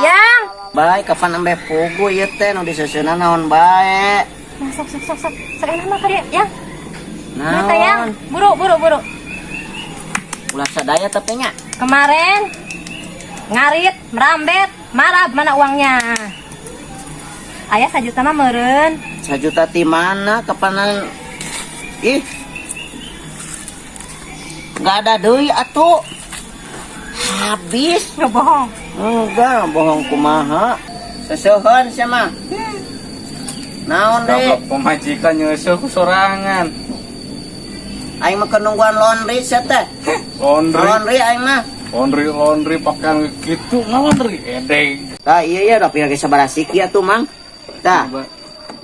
Yang Baik, kapan ambe pugu ieu teh nu diseuseuna naon bae? sok enak mah dia yang Naon? teh yang buru Ulah sadaya tapi nya. kemarin ngarit merambet marab mana uangnya ayah 1 juta mah meureun 1 juta ti mana kapanan? Ih. Enggak ada deui atuh. Habis. nggak bohong Enggak, bohong kumaha. Seseuheun sia mah. Naon deui? Pemajikan nyeuseuk ku sorangan. Aing mah kenungguan laundry sia teh. Laundry aing mah. Laundry pakaian gitu laundry edeng. Tah ieu da pira ge sabaraha siki atuh mang. Tah.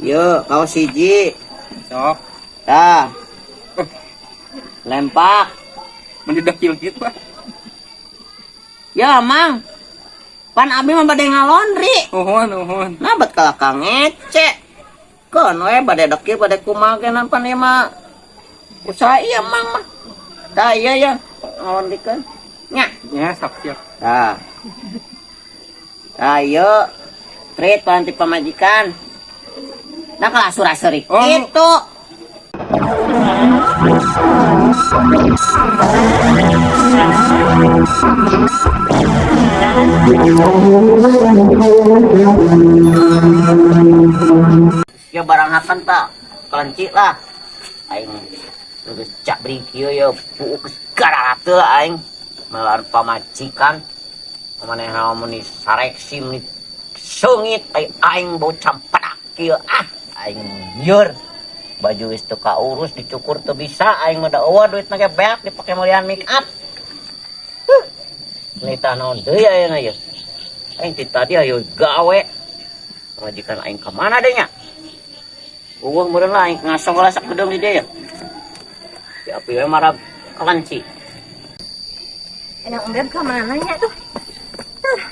Ieu kaos hiji. Sok, Tah. Lempak. mendidakil gitu. Ya mang. Pan abi mah bade ngalondri. Nuhun. Nah bet kalah kang ngece. Keun we bade dekil bade kumaha genan pan ieu mah. Usaha ieu mang mah. Tah ieu ya ngalondrikeun. Nya. Ya, siap. Tah. Tah ieu treat panti pamajikan. Nah kalah suraseurik Oh. kitu. Ya barang hakan tak kelenci lah aing geus cak bring kieu ya puuk segara teu aing melar pamajikan manehna meni sareksi meni seungit aing bocah padak kieu aing nyeur baju geus teu kaurus dicukur teu bisa aing mah da eueuh duitna ge beak dipake mulian make up nitah naon deui ayeuna ieu aing ti tadi ayo gawe majikan aing ka mana deui nya uang meureun lah aing ngasong heula sak gedung di dieu ya api we marah kelenci yang embeb ke mana nya tuh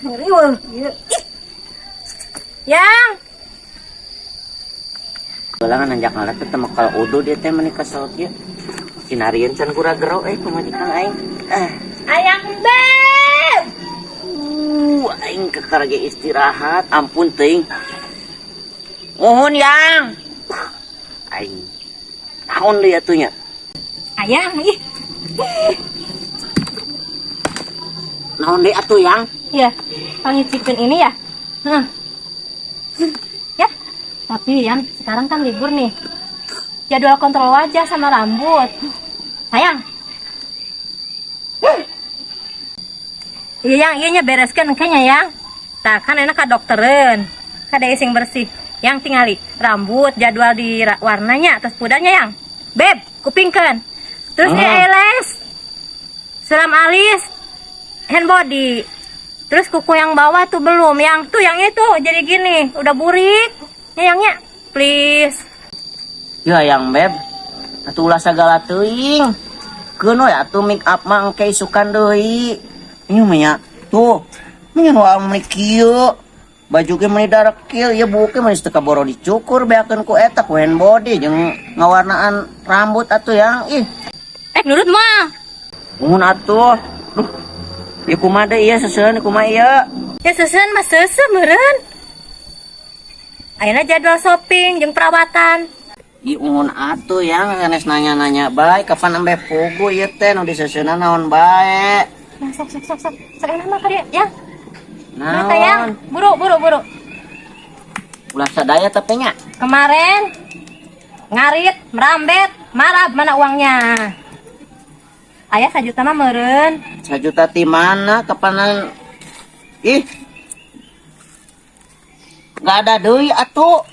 ngeri weh yang Gelangan nanjak ngalat teh mekal udu dia teh meuni kesel kieu. Sinarieun can kura gero pamajikan aing. ayang embeb Aing kekar ge istirahat, ampun teuing. Nuhun yang. Aing. Naon deui atuh nya? ayang ih Naon deui atuh yang? ya pangicipin ini ya ya tapi yang sekarang kan libur nih jadwal kontrol wajah sama rambut sayang iya yang iya bereskan kayaknya yang tak kan enak ka dokterin kada ising bersih yang tingali rambut jadwal di warnanya atas pudanya yang beb kupingkan terus eyelash seram alis hand body terus kuku yang bawah tuh belum yang tuh yang itu jadi gini udah burik yangnya please Ya yang beb. Atuh ulah sagala teuing. Keun we atuh make up mah engke isukan deui. Ieu mah nya tuh. Nya nu amri kieu. Baju ge meuni darekil, ieu buuk ge meuni teu kaboro dicukur beakeun ku eta ku hand body jeung ngawarnaan rambut atuh yang ih. nurut mah Nuhun atuh. Duh. Ieu kumaha deui ieu seuseun kumaha ieu? ya sesen mah sese meureun ayeuna jadwal shopping jeung perawatan Ih nuhun atuh yang sanes nanya-nanya bae kapan embe pugu ieu teh nu diseuseuna naon bae. nah sok enak mah dia yang Naon? yang buru Ulah sadaya tapi nya. kemarin ngarit merambet marab mana uangnya ayah 1 juta mah meureun 1 juta ti mana kapanan? Ih. Enggak ada deui atuh.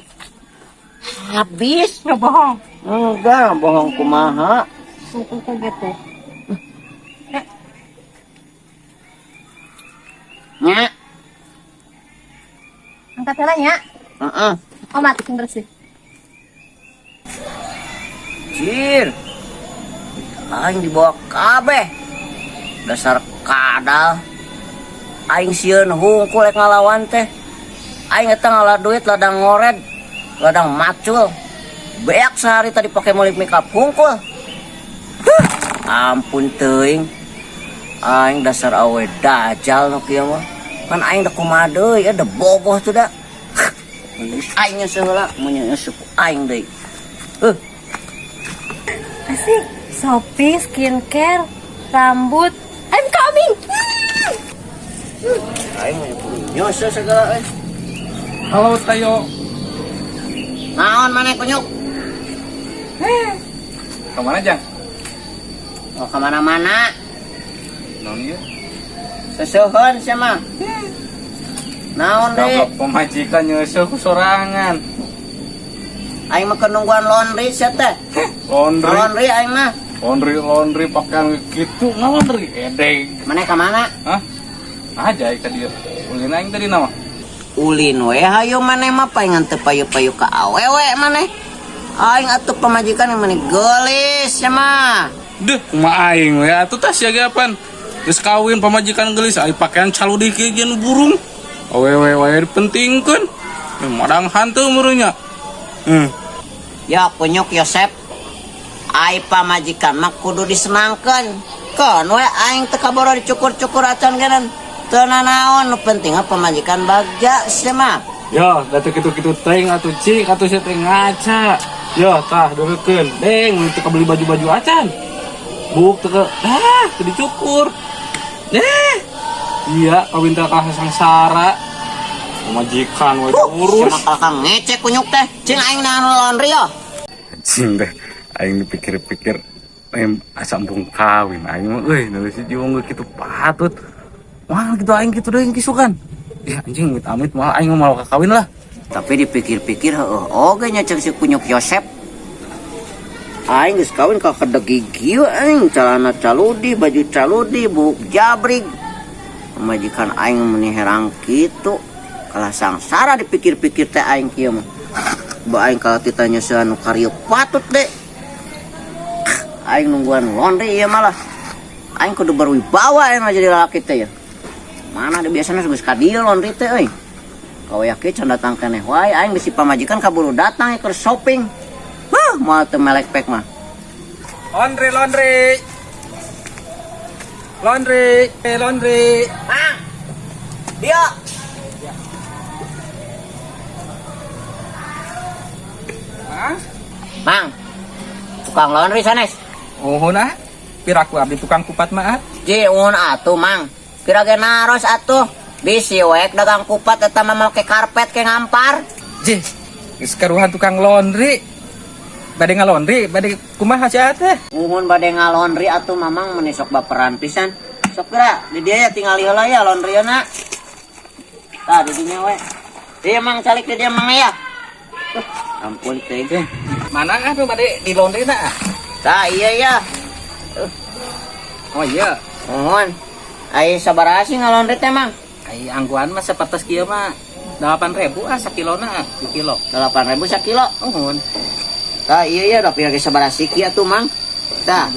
Habis. nggak bohong Enggak, bohong kumaha. kuku gitu Nya. angkat helanya Heeh. oh mati bersih Cir. Aing dibawa kabeh. Dasar kadal. Aing sieun hungkul rek ngalawan teh. Aing eta ngalah duit ladang ngored, ladang macul. Beak sehari tadi pakai molik make up hungkul. Ampun teuing. Aing dasar awe dajal nu kieu mah. Kan aing da kumaha deui, da bogoh tuh da. Aingnya seheula mun suku aing deui. Asik. Shopee, skincare, rambut. I'm coming. Aing nyusu segala. Halo Tayo. Naon maneh kunyuk? Kemana Jang? Oh kemana-mana. Naon ieu? Seseuheun sia mah. Naon deui? Gabak pemajikan nyeuseul ku sorangan. Aing mah nungguan laundry sia teh. Laundry. Laundry aing mah. Laundry pakaian gitu laundry edeng. Maneh ka mana? Hah? Aja ka dieu. Ulin aing tadi nama. Ulin we hayu maneh mah paingan teu payu-payu ka awewe maneh. Aing atuh pamajikan yang maneh geulis sia mah. Deh, kumaha aing we atuh tah sia ge apan. Geus kawin pamajikan geulis ai pakaian caludi kieu ge nu burung. Awewe wae dipentingkeun. Madang hanteu meureunnya. Ya kunyuk Yosep. Ai pamajikan mah kudu disenangkeun. Kan we aing teu kaboro dicukur-cukur acan geunan. Teu nanaon, nu penting pamajikan bagja sia mah. Ya, da teu kitu-kitu teh atuh cik atuh sia teh ngaca. Ya, tah deurekeun. Deng, teu beli baju-baju acan. Buk teu teu dicukur. Iya, kawin teh ka sangsara. Pamajikan we urus. Sama kakang ngecek kunyuk teh. Cing aing naon laundry yo. Anjing deh, aing dipikir-pikir asa embung kawin aing mah euy nu si jiwa kitu patut. Wah gitu aing kitu deui kisukan. Ya anjing amit-amit mah aing mau kawin lah. Tapi dipikir-pikir oge nya cek si kunyuk Yosep. Aing geus kawin ka kedegi kieu aing calana caludi, baju caludi, buk jabrig. Majikan aing meuni herang kitu. Kalah sangsara dipikir-pikir teh aing kieu mah. Ba aing kalau ditanya anu karya patut deh. Aing nungguan laundry ieu malah. Aing kudu berwibawa aya jadi lalaki teh ya. Mana ada biasanya geus ka dieu laundry teh euy. Kaweake can datang keneh wae aing geus si pamajikan kaburu datang keur shopping. Moal teu melek pek mah. Laundry. Mang. Dia. Hah? Mang. Tukang laundry sanes. Uhun ah. Piraku abdi tukang kupat mah. Ji un atuh Mang. Kira ge naros atuh. Bisi wae dagang kupat eta mah make karpet ke ngampar. Ji. Geus karuhan tukang laundry. Bade ngalondri, bade kumaha sia teh? Muhun bade ngalondri atuh mamang meuni sok baperan pisan. Sok kira di dia ya tinggal heula ya laundrieuna. Tah di dinya we. Dia mang calik di dia mang ya. Ampun teh. Mana atuh bade di laundry na? Tah iya ya. Oh iya. Mohon. Ai sabaraha sih ngalondri teh mang? Ai angguan mah sapertos kieu mah 8.000 sakilona, 2 kilo. 8.000 sakilo. Uhun. Tah iya ya tapi lagi sabaraha siki atuh mang. Tah.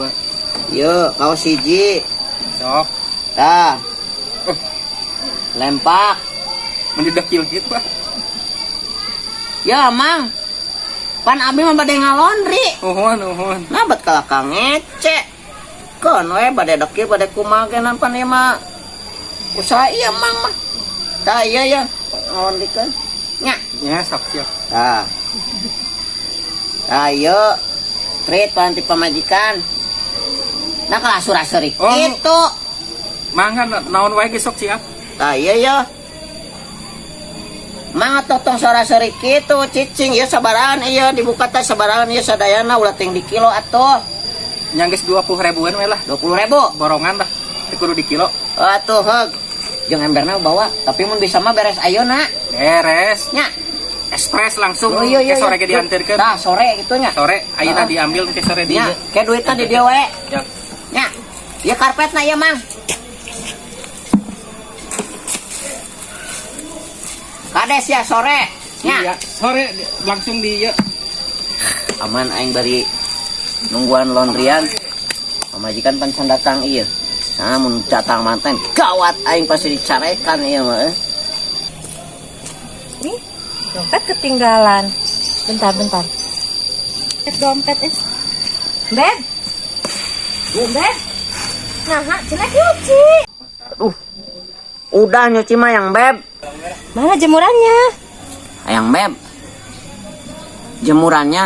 Ieu kaos hiji. Sok. Tah. Lempak. Mendidak kieu gitu ah. Ya mang. Pan abi mah bade ngalondri. Uhun. Nah bet kalah kang ngece. Kon we bade deki bade kumaha genan pan ieu mah. Usaha ieu mang mah. Tah iya ya. Ngalondrikeun. Nya. Ya sok siap. Tah. Ayo, treat panti pamajikan. Nah kalau asur-asuri Oh. itu. Mangga naon wae ge sok siap. Nah iya ya. Mang totong sora-sori kitu cicing ya sabaran iya dibuka teh sabaran ieu sadayana ulah ting di kilo atuh. Nya geus 20.000-an we lah. 20.000. Borongan lah. Teu kudu di kilo. Atuh heug. Jeung emberna bawa, tapi mun bisa mah beres ayeuna. Beres. Nya. Ekspres langsung Oh iya iya. ke sore ge diantarkeun. Tah sore gitu nya. Sore ayeuna diambil ke sore di. Nya, ke duitna di dieu we. Ya. Nya. Ieu karpetna ieu mang. Kades ya sore. Iya, Nya. sore langsung di ieu. Aman aing bari nungguan laundryan. Pamajikan pan can datang ieu. Nah, mun datang manten gawat aing pasti dicarekan ieu mah. Nih, dompet ketinggalan. Bentar. Dompet Beb. Beb. Nah, jelek nyuci. Aduh. Udah nyuci mah yang Beb. Mana jemurannya? Yang Beb. Jemurannya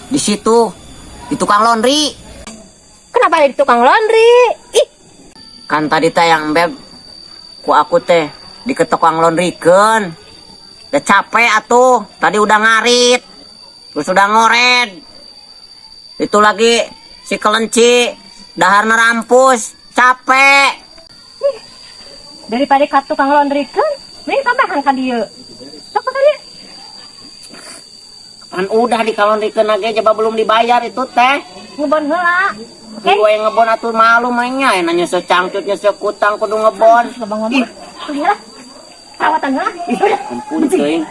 di situ. Di tukang laundry. Kenapa ada di tukang laundry? Ih, Kan tadi teh yang Beb. Ku aku teh di ke tukang laundry kan. Udah capek atuh. Tadi udah ngarit. Terus udah ngored. Itu lagi si kelenci. Daharna rampus. Capek. daripada ke tukang laundry kan, mending tambahan ka dieu. Sok ka dieu. Kan udah di laundry kan lagi coba belum dibayar itu teh. Ngebon heula. Oke. Gue yang ngebon atuh malu mainnya. Nanya secangcutnya sekutang kudu ngebon. Ngomong ngomong. Lihat. Perawatan heula. Udah. Ampun teuing.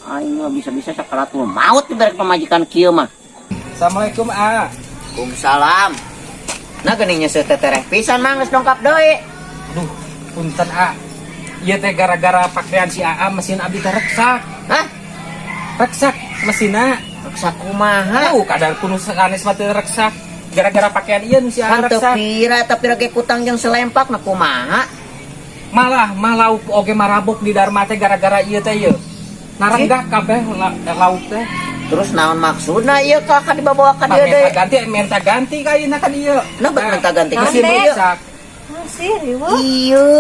Aing mah bisa-bisa sakaratul maut dari pemajikan kieu mah. Assalamualaikum A. Waalaikumsalam. Nah geningnya setetereh pisan mah geus dongkap deui. Duh, punten A. Iya teh gara-gara pakaian si AA mesin abdi teh reksak. Hah? Reksak mesinna. Reksak kumaha? Kadar kuno sanes mah teu reksak. Gara-gara pakaian ieu si AA Kan teu reksak. pira tapi ge kutang jeung selempak na kumaha? Malah lauk oge marabok di Dharma teh gara-gara ieu teh ieu. Narenggah kabeh lauk teh. Terus naon maksudna ieu ka dibawa ka dieu deui? Menta ganti kaina ka dieu. Nah bet minta ganti ke Ganti. sini ieu. Reksak. Masih ribu. Ieu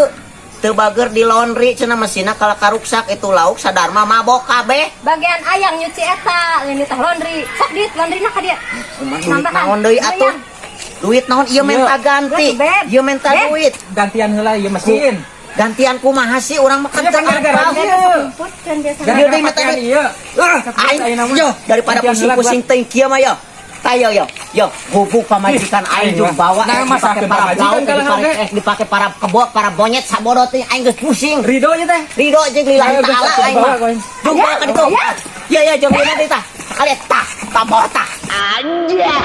teu bager di laundry cenah mesinna kalau karuksak itu lauk sadarma mabok kabeh. Bagian ayang nyuci eta, lain teh laundry. Sok dieu laundryna ka dieu. Kumaha duit naon deui atuh? Duit naon ieu minta ganti. Beb. Ieu minta Beb. duit. Gantian heula ieu mesin. Gantian kumaha sih urang mah kan Iya, gara-gara tahu. ieu. Put kan biasa. Gara-gara Gara-gara pakaian ieu. Aing yo daripada pusing-pusing teuing kieu mah yo. Tayo yo, bubuk pamajikan aing Ih, jeung bawa nah, dipake masakeun para pamajikan blaut, kalau dipake para kebo, para bonyet sabodot teh aing geus pusing. Ridho nya teh. Ridho jeung lillahi Ayo, geus taala atuh aing dibawa, mah. koin. Jumpa ka ditu. Ya jeung dina deui tah. Ali tah, tabor tah. Anjay.